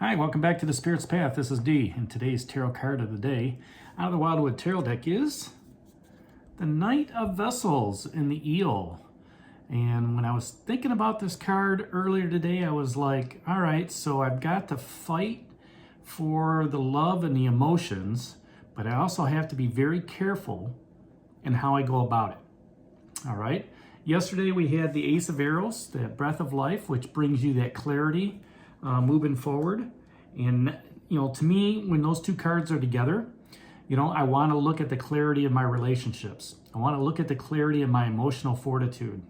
Hi, welcome back to the Spirit's Path. This is Dee, and today's tarot card of the day out of the Wildwood Tarot deck is the Knight of Vessels in the Eel. And when I was thinking about this card earlier today, I was like, all right, so I've got to fight for the love and the emotions, but I also have to be very careful in how I go about it. All right. Yesterday we had the Ace of Arrows, that breath of life, which brings you that clarity moving forward. And, to me, when those two cards are together, I want to look at the clarity of my relationships. I want to look at the clarity of my emotional fortitude.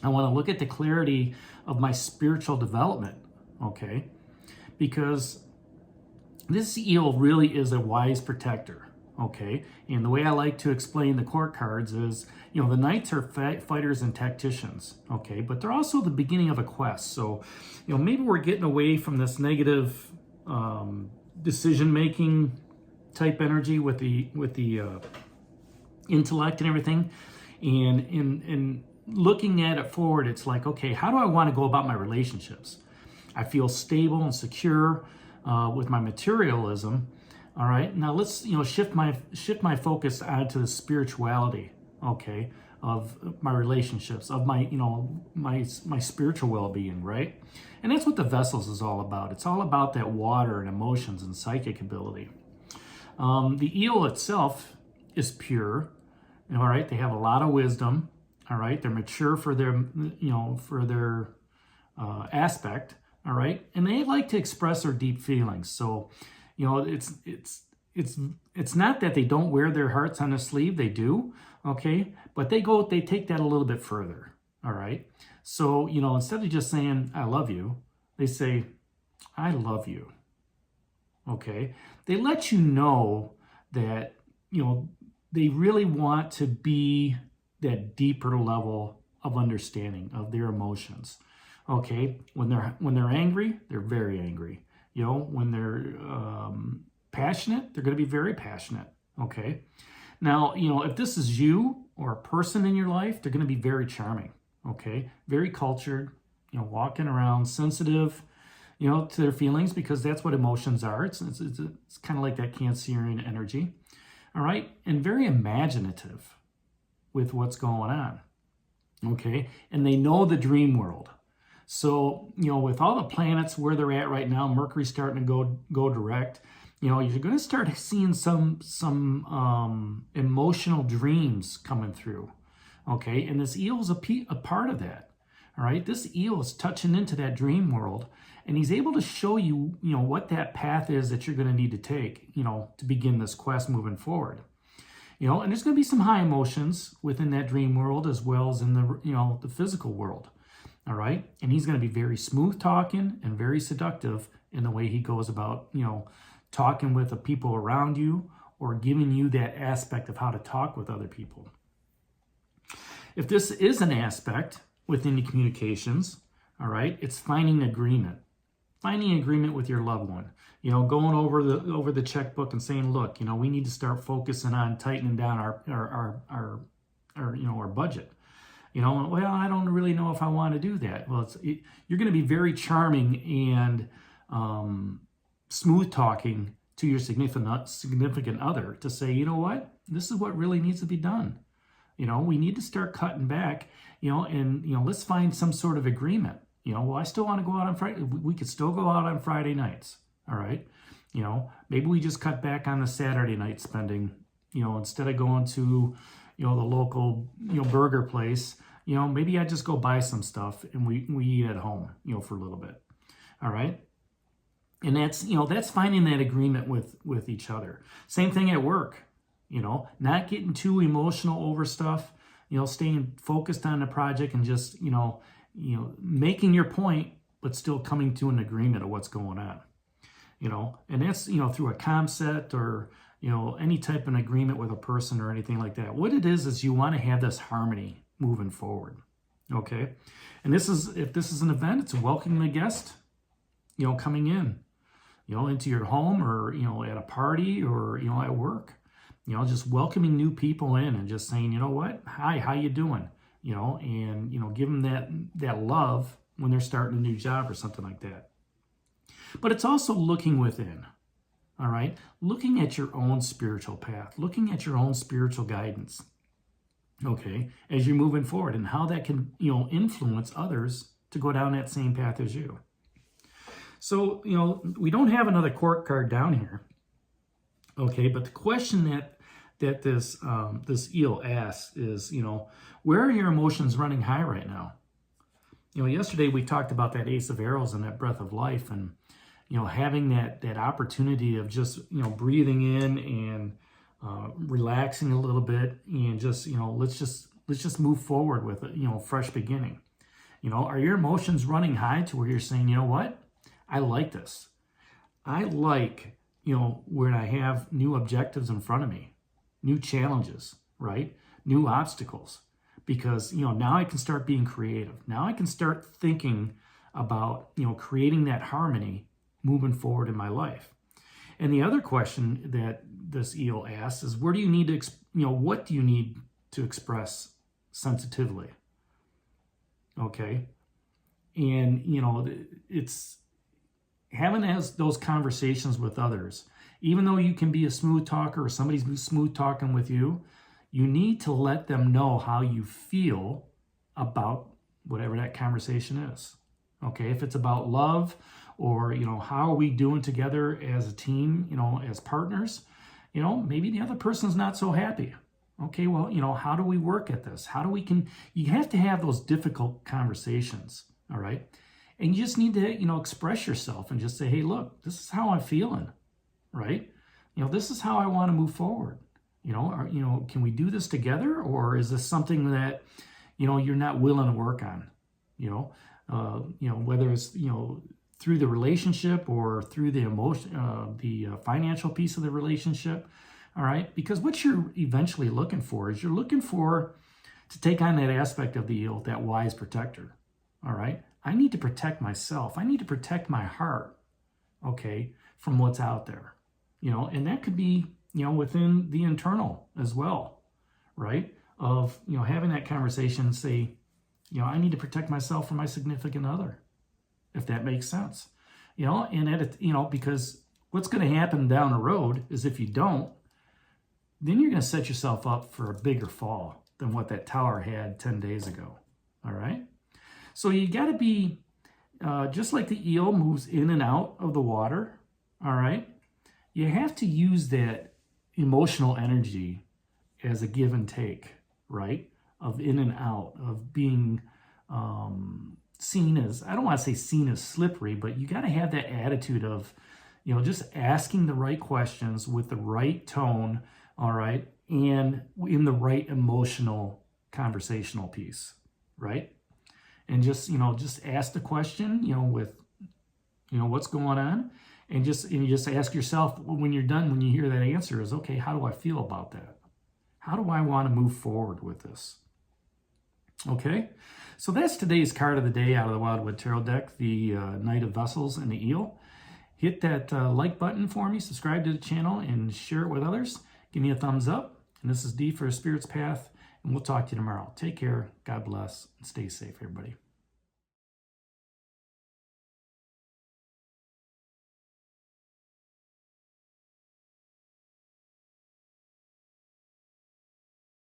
I want to look at the clarity of my spiritual development, okay? Because this eel really is a wise protector, okay? And the way I like to explain the court cards is, the knights are fighters and tacticians, okay? But they're also the beginning of a quest. So, maybe we're getting away from this negative decision-making type energy with the intellect and everything. And in looking at it forward, it's like, okay, how do I want to go about my relationships? I feel stable and secure with my materialism. All right, now let's shift my focus onto the spirituality, okay, of my relationships, of my my spiritual well-being, right? And that's what the vessels is all about. It's all about that water and emotions and psychic ability. The eel itself is pure, all right. They have a lot of wisdom, all right. They're mature for their aspect, all right, and they like to express their deep feelings. So, it's not that they don't wear their hearts on a sleeve. They do, okay, but they take that a little bit further, all right. So, instead of just saying I love you, they say I love you. Okay, they let you know that they really want to be that deeper level of understanding of their emotions. Okay, when they're angry, they're very angry. When they're passionate, they're going to be very passionate. Okay, now if this is you or a person in your life, they're going to be very charming. Okay, very cultured. Walking around sensitive. To their feelings, because that's what emotions are. It's kind of like that Cancerian energy. All right, and very imaginative with what's going on. Okay, and they know the dream world. So, with all the planets where they're at right now, Mercury's starting to go direct, you're going to start seeing some emotional dreams coming through. Okay, and this eel is a part of that. All right, this eel is touching into that dream world, and he's able to show you, what that path is that you're going to need to take, to begin this quest moving forward. And there's going to be some high emotions within that dream world as well as in the physical world. All right, and he's going to be very smooth talking and very seductive in the way he goes about, talking with the people around you or giving you that aspect of how to talk with other people. If this is an aspect within the communications, all right, it's finding agreement with your loved one, going over the checkbook and saying, look, we need to start focusing on tightening down our budget. Well, I don't really know if I want to do that. Well, you're going to be very charming and smooth talking to your significant other to say, you know what, this is what really needs to be done. We need to start cutting back, and let's find some sort of agreement. Well, I still want to go out on Friday. We could still go out on Friday nights. All right. Maybe we just cut back on the Saturday night spending, instead of going to, the local, burger place, maybe I just go buy some stuff and we eat at home, for a little bit. All right. And that's finding that agreement with each other. Same thing at work, not getting too emotional over stuff, staying focused on the project and just, making your point, but still coming to an agreement of what's going on, and that's, through a concept or, any type of agreement with a person or anything like that. What it is you want to have this harmony moving forward. Okay. And if this is an event, it's welcoming a guest, coming in, into your home or, at a party or, at work, just welcoming new people in and just saying, you know what, hi, how you doing? And give them that love when they're starting a new job or something like that. But it's also looking within, all right? Looking at your own spiritual path, looking at your own spiritual guidance, okay, as you're moving forward, and how that can, influence others to go down that same path as you. So, we don't have another court card down here, okay, but the question that this eel asks is, where are your emotions running high right now? Yesterday we talked about that Ace of Arrows and that breath of life, and having that opportunity of just breathing in and relaxing a little bit, and just let's just move forward with a fresh beginning. Are your emotions running high to where you're saying, you know what, I like this. I like when I have new objectives in front of me, new challenges, right? New obstacles, because now I can start being creative. Now I can start thinking about creating that harmony moving forward in my life. And the other question that this eel asks is, where do you need to what do you need to express sensitively? Okay, and it's having those conversations with others. Even though you can be a smooth talker, or somebody's smooth talking with you, you need to let them know how you feel about whatever that conversation is. Okay, if it's about love, or how are we doing together as a team, as partners, maybe the other person's not so happy. Okay, well, how do we work at this? You have to have those difficult conversations, all right? And you just need to, express yourself and just say, hey, look, this is how I'm feeling, right? This is how I want to move forward. Can we do this together? Or is this something that, you're not willing to work on? Whether it's, through the relationship or through the emotion, the financial piece of the relationship. All right, because what you're eventually looking for is to take on that aspect of the eel, that wise protector. All right, I need to protect myself. I need to protect my heart, okay, from what's out there, and that could be, within the internal as well, right? Of, having that conversation and say, I need to protect myself from my significant other, if that makes sense, and because what's going to happen down the road is, if you don't, then you're going to set yourself up for a bigger fall than what that tower had 10 days ago. All right. So you got to be, just like the eel moves in and out of the water. All right. You have to use that emotional energy as a give and take, right? Of in and out, of being seen as, I don't want to say seen as slippery, but you got to have that attitude of, just asking the right questions with the right tone. All right. And in the right emotional conversational piece, right? And just ask the question, with, what's going on, and you just ask yourself when you're done, when you hear that answer, is, okay, how do I feel about that? How do I want to move forward with this? Okay. So that's today's card of the day out of the Wildwood Tarot deck, the Knight of Vessels and the Eel. Hit that like button for me, subscribe to the channel, and share it with others. Give me a thumbs up. And this is D for a Spirit's Path. And we'll talk to you tomorrow. Take care. God bless. And stay safe, everybody.